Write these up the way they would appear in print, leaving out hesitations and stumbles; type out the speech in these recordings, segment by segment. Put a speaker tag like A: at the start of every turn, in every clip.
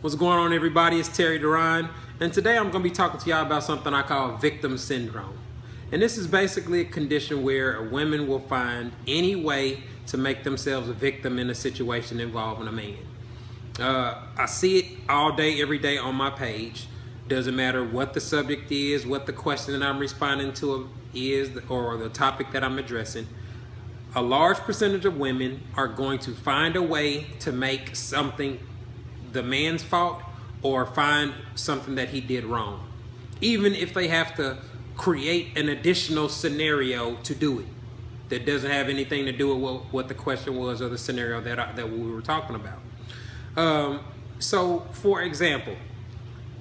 A: What's going on, everybody? It's Terry Duran, and today I'm going to be talking to y'all about something I call victim syndrome. And this is basically a condition where women will find any way to make themselves a victim in a situation involving a man. I see it all day, every day on my page. Doesn't matter what the subject is, what the question that I'm responding to is, or the topic that I'm addressing. A large percentage of women are going to find a way to make something the man's fault or find something that he did wrong, even if they have to create an additional scenario to do it that doesn't have anything to do with what the question was or the scenario that we were talking about. So for example,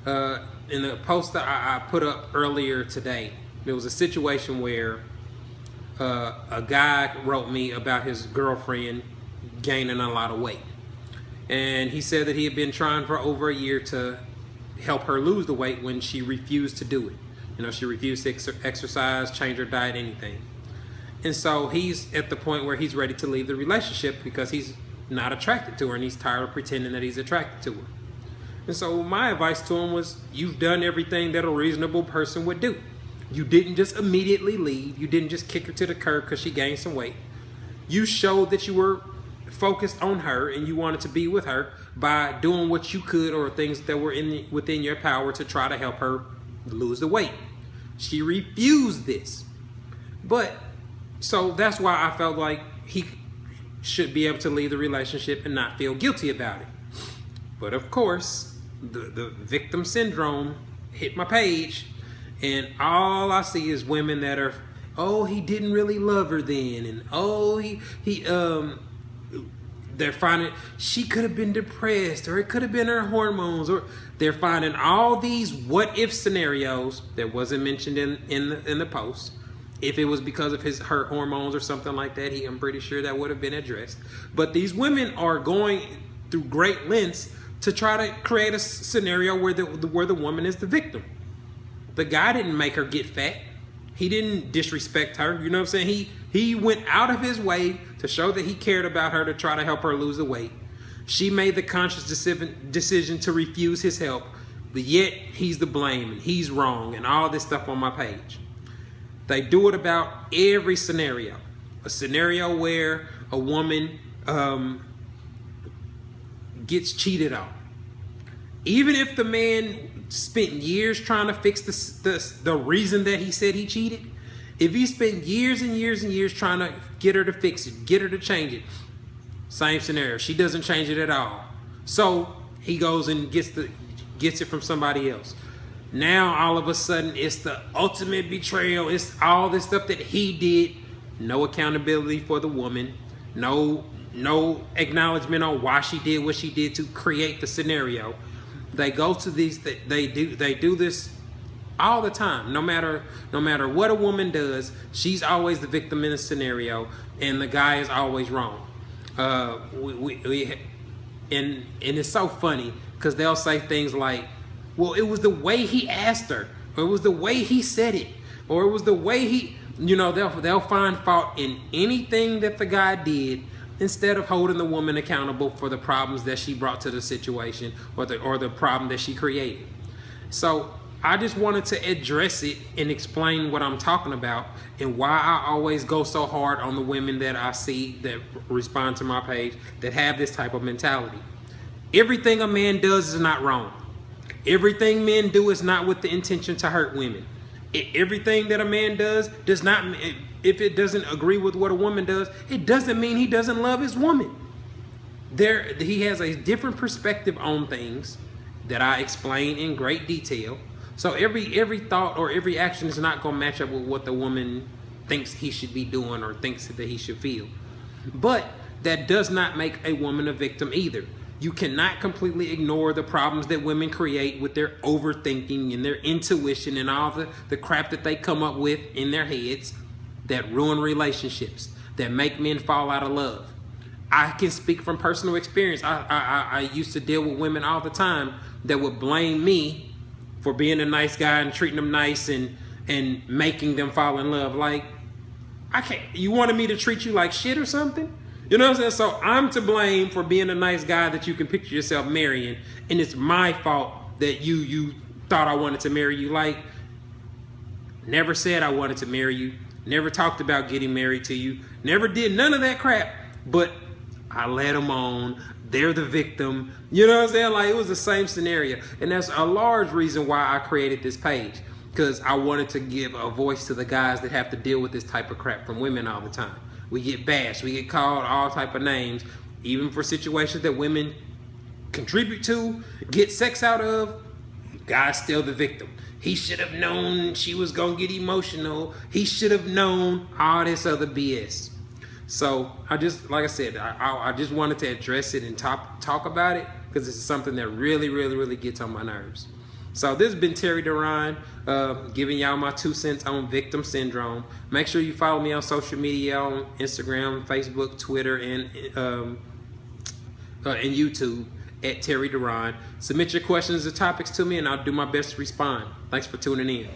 A: in the post that I put up earlier today, there was a situation where a guy wrote me about his girlfriend gaining a lot of weight. And he said that he had been trying for over a year to help her lose the weight when she refused to do it. You know, she refused to exercise, change her diet, anything. And so he's at the point where he's ready to leave the relationship because he's not attracted to her and he's tired of pretending that he's attracted to her. And so my advice to him was, you've done everything that a reasonable person would do. You didn't just immediately leave. You didn't just kick her to the curb because she gained some weight. You showed that you were focused on her and you wanted to be with her by doing what you could or things that were within your power to try to help her lose the weight. She refused this. But so that's why I felt like he should be able to leave the relationship and not feel guilty about it. But of course, the victim syndrome hit my page, and all I see is women that are, oh, he didn't really love her then, and oh, they're finding she could have been depressed, or it could have been her hormones, or they're finding all these what if scenarios that wasn't mentioned in the post. If it was because of her hormones or something like that, I'm pretty sure that would have been addressed. But these women are going through great lengths to try to create a scenario where the woman is the victim. The guy didn't make her get fat. He didn't disrespect her. You know what I'm saying? He went out of his way to show that he cared about her, to try to help her lose the weight. She made the conscious decision to refuse his help, but yet he's the blame and he's wrong and all this stuff on my page. They do it about every scenario. A scenario where a woman gets cheated on. Even if the man spent years trying to fix the reason that he said he cheated, if he spent years and years and years trying to get her to fix it, get her to change it, same scenario. She doesn't change it at all. So he goes and gets it from somebody else. Now all of a sudden it's the ultimate betrayal. It's all this stuff that he did. No accountability for the woman. No acknowledgement on why she did what she did to create the scenario. They go to these. They do this all the time. No matter what a woman does, she's always the victim in a scenario, and the guy is always wrong. And it's so funny because they'll say things like, "Well, it was the way he asked her, or it was the way he said it, or it was the way he." You know, they'll find fault in anything that the guy did, instead of holding the woman accountable for the problems that she brought to the situation or the problem that she created. So I just wanted to address it and explain what I'm talking about and why I always go so hard on the women that I see that respond to my page that have this type of mentality. Everything a man does is not wrong. Everything men do is not with the intention to hurt women. Everything that a man does not, if it doesn't agree with what a woman does, it doesn't mean he doesn't love his woman. He has a different perspective on things that I explain in great detail. So every thought or every action is not going to match up with what the woman thinks he should be doing or thinks that he should feel. But that does not make a woman a victim either. You cannot completely ignore the problems that women create with their overthinking and their intuition and all the crap that they come up with in their heads that ruin relationships, that make men fall out of love. I can speak from personal experience. I used to deal with women all the time that would blame me for being a nice guy and treating them nice and making them fall in love. Like, you wanted me to treat you like shit or something? You know what I'm saying? So I'm to blame for being a nice guy that you can picture yourself marrying, and it's my fault that you thought I wanted to marry you. Like, never said I wanted to marry you, never talked about getting married to you, never did none of that crap, but I led them on. They're the victim. You know what I'm saying? Like, it was the same scenario. And that's a large reason why I created this page, because I wanted to give a voice to the guys that have to deal with this type of crap from women all the time. We get bashed, we get called all type of names, even for situations that women contribute to, get sex out of. Guy's still the victim. He should have known she was gonna get emotional. He should have known all this other BS. So I just, like I said, I just wanted to address it and talk about it, because this is something that really gets on my nerves. So this has been Terry Duran, giving y'all my 2 cents on victim syndrome. Make sure you follow me on social media, on Instagram, Facebook, Twitter, and YouTube at Terry Duran. Submit your questions and topics to me, and I'll do my best to respond. Thanks for tuning in.